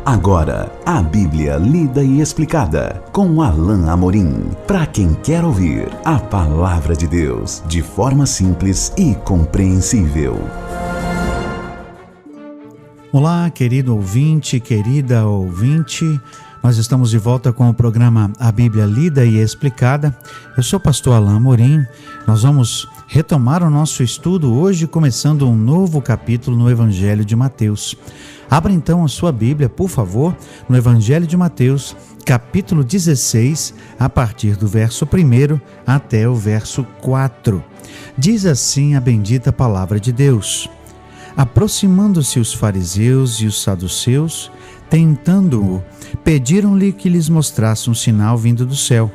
Agora, a Bíblia lida e explicada com Alain Amorim. Para quem quer ouvir a Palavra de Deus de forma simples e compreensível. Olá, querido ouvinte, querida ouvinte. Nós estamos de volta com o programa A Bíblia Lida e Explicada. Eu sou o pastor Alain Amorim. Nós vamos retomar o nosso estudo hoje, começando um novo capítulo no Evangelho de Mateus. Abra então a sua Bíblia, por favor, no Evangelho de Mateus, capítulo 16, a partir do verso 1 até o verso 4. Diz assim a bendita palavra de Deus: Aproximando-se os fariseus e os saduceus, tentando-o, pediram-lhe que lhes mostrasse um sinal vindo do céu.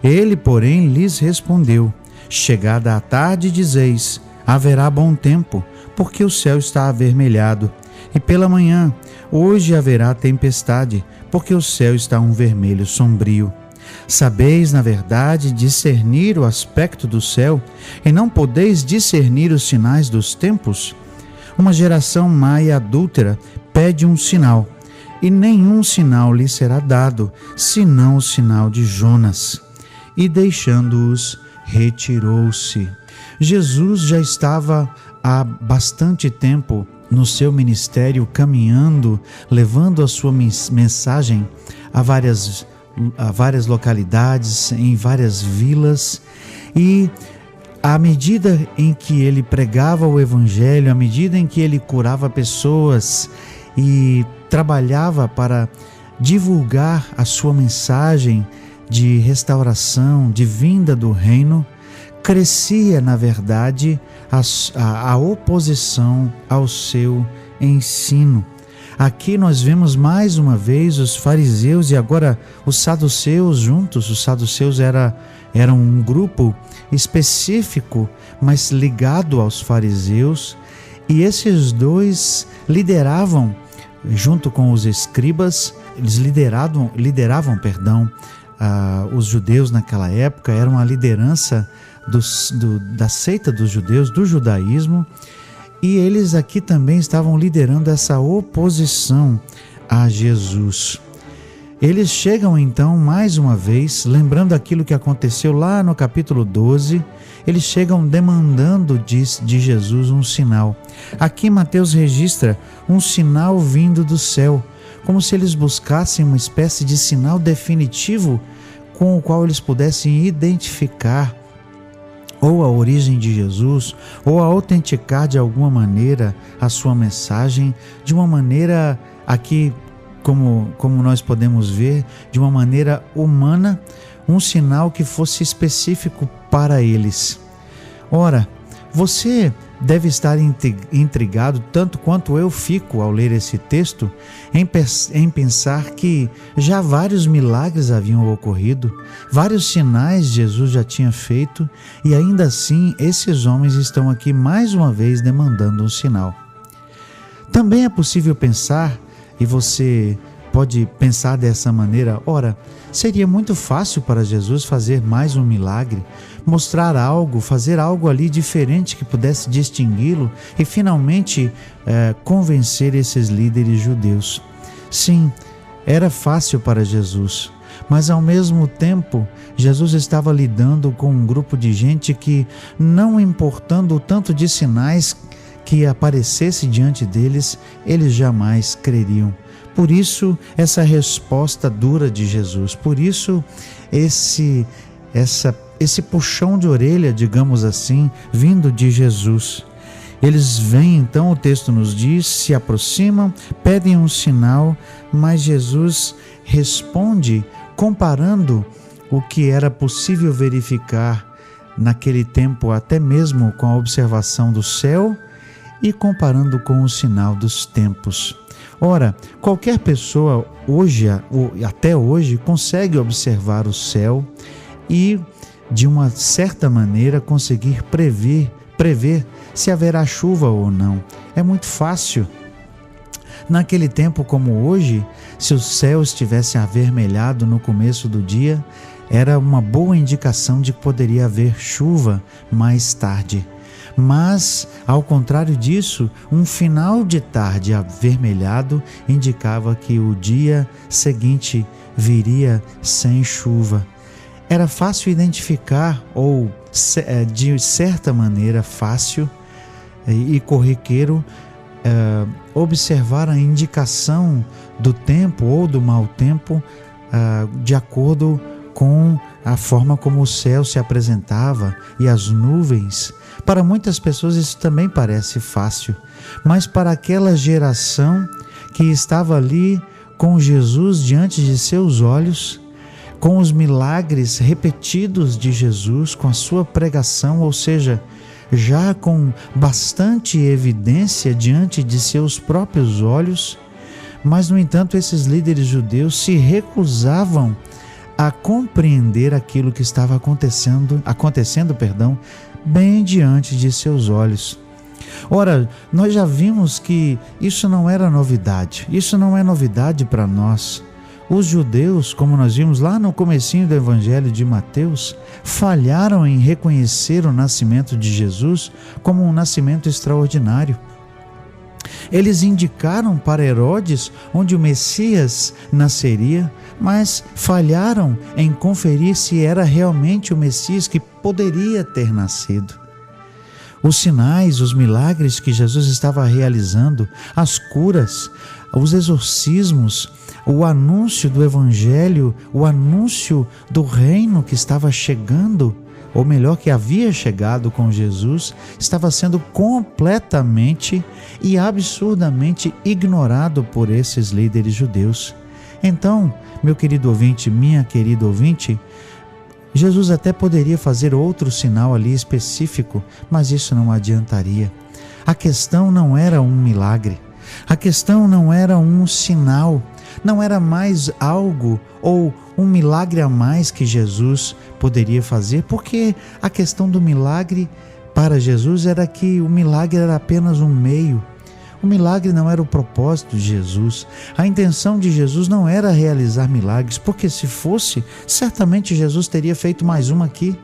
Ele, porém, lhes respondeu: Chegada a tarde, dizeis, haverá bom tempo, porque o céu está avermelhado. E pela manhã, hoje haverá tempestade, porque o céu está um vermelho sombrio. Sabeis, na verdade, discernir o aspecto do céu, e não podeis discernir os sinais dos tempos? Uma geração má e adúltera pede um sinal, e nenhum sinal lhe será dado, senão o sinal de Jonas. E deixando-os, retirou-se. Jesus já estava há bastante tempo no seu ministério, caminhando, levando a sua mensagem a várias localidades, em várias vilas, e à medida em que ele pregava o Evangelho, à medida em que ele curava pessoas e trabalhava para divulgar a sua mensagem de restauração, de vinda do reino, crescia, na verdade, a oposição ao seu ensino. Aqui nós vemos mais uma vez os fariseus e agora os saduceus juntos. Os saduceus eram um grupo específico, mas ligado aos fariseus, e esses dois lideravam, junto com os escribas, eles lideravam, os judeus naquela época. Eram a liderança da seita dos judeus, do judaísmo, e eles aqui também estavam liderando essa oposição a Jesus. Eles chegam então mais uma vez, lembrando aquilo que aconteceu lá no capítulo 12, eles chegam demandando de Jesus um sinal. Aqui Mateus registra um sinal vindo do céu, como se eles buscassem uma espécie de sinal definitivo com o qual eles pudessem identificar ou a origem de Jesus, ou a autenticar de alguma maneira a sua mensagem, de uma maneira aqui, como nós podemos ver, de uma maneira humana, um sinal que fosse específico para eles. Ora, você deve estar intrigado, tanto quanto eu fico ao ler esse texto, em pensar que já vários milagres haviam ocorrido, vários sinais Jesus já tinha feito, e ainda assim esses homens estão aqui mais uma vez demandando um sinal. Também é possível pensar, e você pode pensar dessa maneira: ora, seria muito fácil para Jesus fazer mais um milagre, mostrar algo, fazer algo ali diferente que pudesse distingui-lo e finalmente convencer esses líderes judeus. Sim, era fácil para Jesus, mas ao mesmo tempo Jesus estava lidando com um grupo de gente que, não importando o tanto de sinais que aparecesse diante deles, eles jamais creriam. Por isso, essa resposta dura de Jesus, por isso esse puxão de orelha, digamos assim, vindo de Jesus. Eles vêm então, o texto nos diz, se aproximam, pedem um sinal, mas Jesus responde comparando o que era possível verificar naquele tempo, até mesmo com a observação do céu, e comparando com o sinal dos tempos. Ora, qualquer pessoa até hoje consegue observar o céu e, de uma certa maneira, conseguir prever se haverá chuva ou não. É muito fácil. Naquele tempo como hoje, se o céu estivesse avermelhado no começo do dia, era uma boa indicação de que poderia haver chuva mais tarde. Mas, ao contrário disso, um final de tarde avermelhado indicava que o dia seguinte viria sem chuva. Era fácil identificar, ou de certa maneira fácil e corriqueiro, observar a indicação do tempo ou do mau tempo de acordo com a forma como o céu se apresentava e as nuvens. Para muitas pessoas isso também parece fácil, mas para aquela geração que estava ali com Jesus diante de seus olhos, com os milagres repetidos de Jesus, com a sua pregação, ou seja, já com bastante evidência diante de seus próprios olhos, mas no entanto esses líderes judeus se recusavam a compreender aquilo que estava acontecendo, bem diante de seus olhos. Ora, nós já vimos que isso não era novidade, isso não é novidade para nós. Os judeus, como nós vimos lá no comecinho do Evangelho de Mateus, falharam em reconhecer o nascimento de Jesus como um nascimento extraordinário. Eles indicaram para Herodes onde o Messias nasceria, mas falharam em conferir se era realmente o Messias que poderia ter nascido. Os sinais, os milagres que Jesus estava realizando, as curas, os exorcismos, o anúncio do Evangelho, o anúncio do reino que estava chegando, ou melhor, que havia chegado com Jesus, estava sendo completamente e absurdamente ignorado por esses líderes judeus. Então, meu querido ouvinte, minha querida ouvinte, Jesus até poderia fazer outro sinal ali específico, mas isso não adiantaria. A questão não era um milagre, a questão não era um sinal, não era mais algo ou um milagre a mais que Jesus poderia fazer, porque a questão do milagre para Jesus era que o milagre era apenas um meio. O milagre não era o propósito de Jesus. A intenção de Jesus não era realizar milagres, porque se fosse, certamente Jesus teria feito mais uma aqui.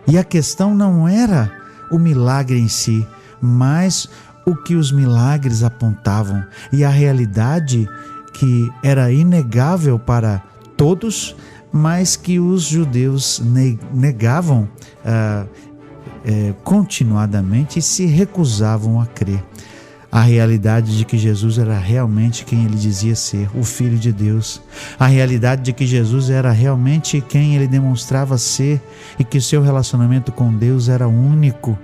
E a questão não era o milagre em si, mas o que os milagres apontavam e a realidade que era inegável para todos, mas que os judeus negavam continuadamente e se recusavam a crer. A realidade de que Jesus era realmente quem ele dizia ser, o Filho de Deus. A realidade de que Jesus era realmente quem ele demonstrava ser e que seu relacionamento com Deus era único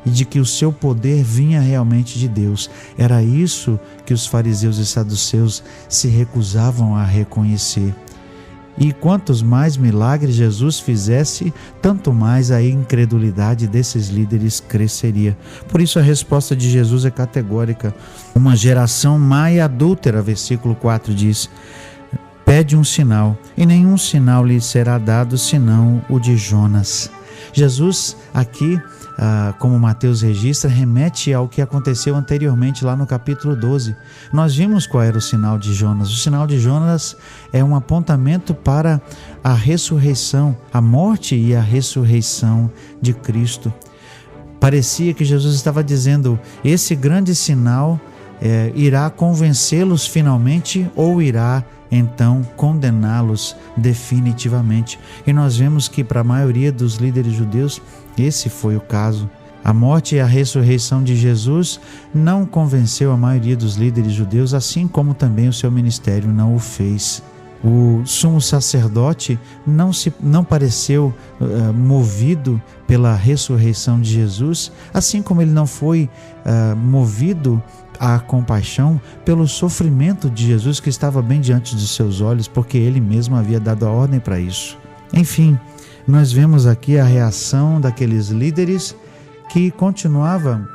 e de que o seu poder vinha realmente de Deus. Era isso que os fariseus e saduceus se recusavam a reconhecer. E quantos mais milagres Jesus fizesse, tanto mais a incredulidade desses líderes cresceria. Por isso a resposta de Jesus é categórica. Uma geração má e adúltera, versículo 4 diz, pede um sinal, e nenhum sinal lhe será dado senão o de Jonas. Jesus aqui, como Mateus registra, remete ao que aconteceu anteriormente lá no capítulo 12. Nós vimos qual era o sinal de Jonas. O sinal de Jonas é um apontamento para a ressurreição, a morte e a ressurreição de Cristo. Parecia que Jesus estava dizendo, esse grande sinal irá convencê-los finalmente ou irá então condená-los definitivamente. E nós vemos que para a maioria dos líderes judeus esse foi o caso. A morte e a ressurreição de Jesus não convenceu a maioria dos líderes judeus, assim como também o seu ministério não o fez. O sumo sacerdote não pareceu movido pela ressurreição de Jesus, assim como ele não foi movido à compaixão pelo sofrimento de Jesus que estava bem diante dos seus olhos, porque ele mesmo havia dado a ordem para isso. Enfim, nós vemos aqui a reação daqueles líderes que continuavam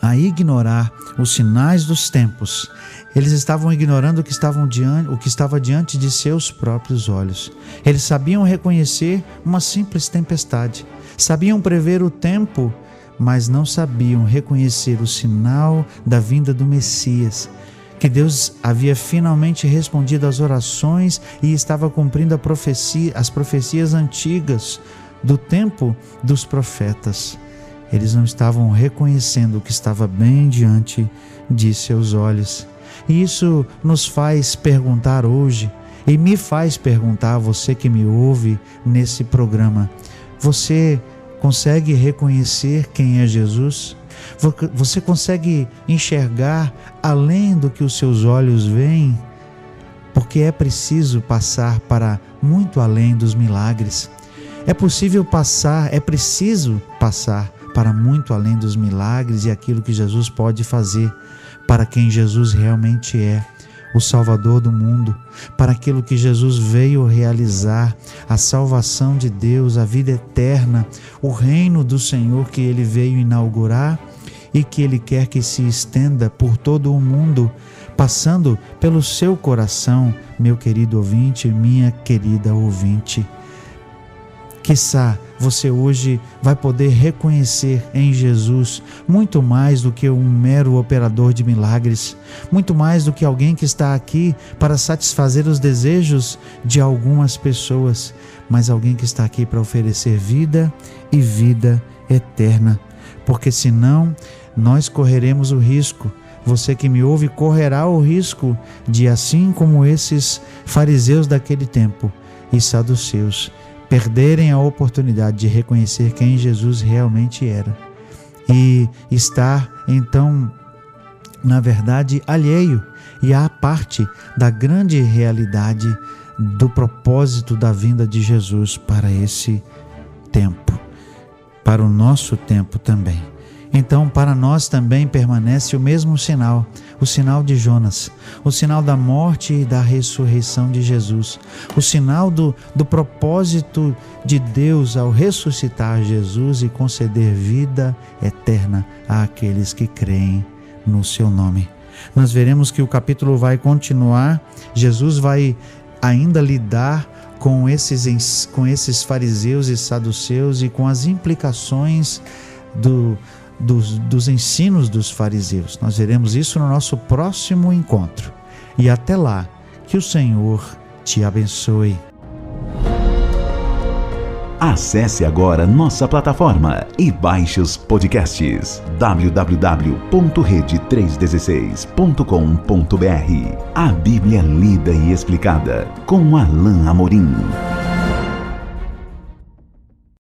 a ignorar os sinais dos tempos. Eles estavam ignorando o que estava diante de seus próprios olhos. Eles sabiam reconhecer uma simples tempestade, sabiam prever o tempo, mas não sabiam reconhecer o sinal da vinda do Messias, que Deus havia finalmente respondido às orações e estava cumprindo as profecias antigas do tempo dos profetas. Eles não estavam reconhecendo o que estava bem diante de seus olhos. E isso nos faz perguntar hoje, e me faz perguntar a você que me ouve nesse programa: você consegue reconhecer quem é Jesus? Você consegue enxergar além do que os seus olhos veem? Porque é preciso passar para muito além dos milagres. É preciso passar para muito além dos milagres e aquilo que Jesus pode fazer, para quem Jesus realmente é, o Salvador do mundo, para aquilo que Jesus veio realizar, a salvação de Deus, a vida eterna, o reino do Senhor que Ele veio inaugurar e que Ele quer que se estenda por todo o mundo, passando pelo seu coração, meu querido ouvinte, minha querida ouvinte. Quiçá você hoje vai poder reconhecer em Jesus muito mais do que um mero operador de milagres, muito mais do que alguém que está aqui para satisfazer os desejos de algumas pessoas, mas alguém que está aqui para oferecer vida e vida eterna. Porque senão nós correremos o risco, você que me ouve correrá o risco de, assim como esses fariseus daquele tempo e saduceus, perderem a oportunidade de reconhecer quem Jesus realmente era e estar, então, na verdade, alheio e à parte da grande realidade do propósito da vinda de Jesus para esse tempo, para o nosso tempo também. Então, para nós também permanece o mesmo sinal, o sinal de Jonas, o sinal da morte e da ressurreição de Jesus, o sinal do propósito de Deus ao ressuscitar Jesus e conceder vida eterna àqueles que creem no seu nome. Nós veremos que o capítulo vai continuar, Jesus vai ainda lidar com esses fariseus e saduceus e com as implicações dos ensinos dos fariseus. Nós veremos isso no nosso próximo encontro. E até lá, que o Senhor te abençoe. Acesse agora nossa plataforma e baixe os podcasts www.rede316.com.br. A Bíblia lida e explicada com Alain Amorim.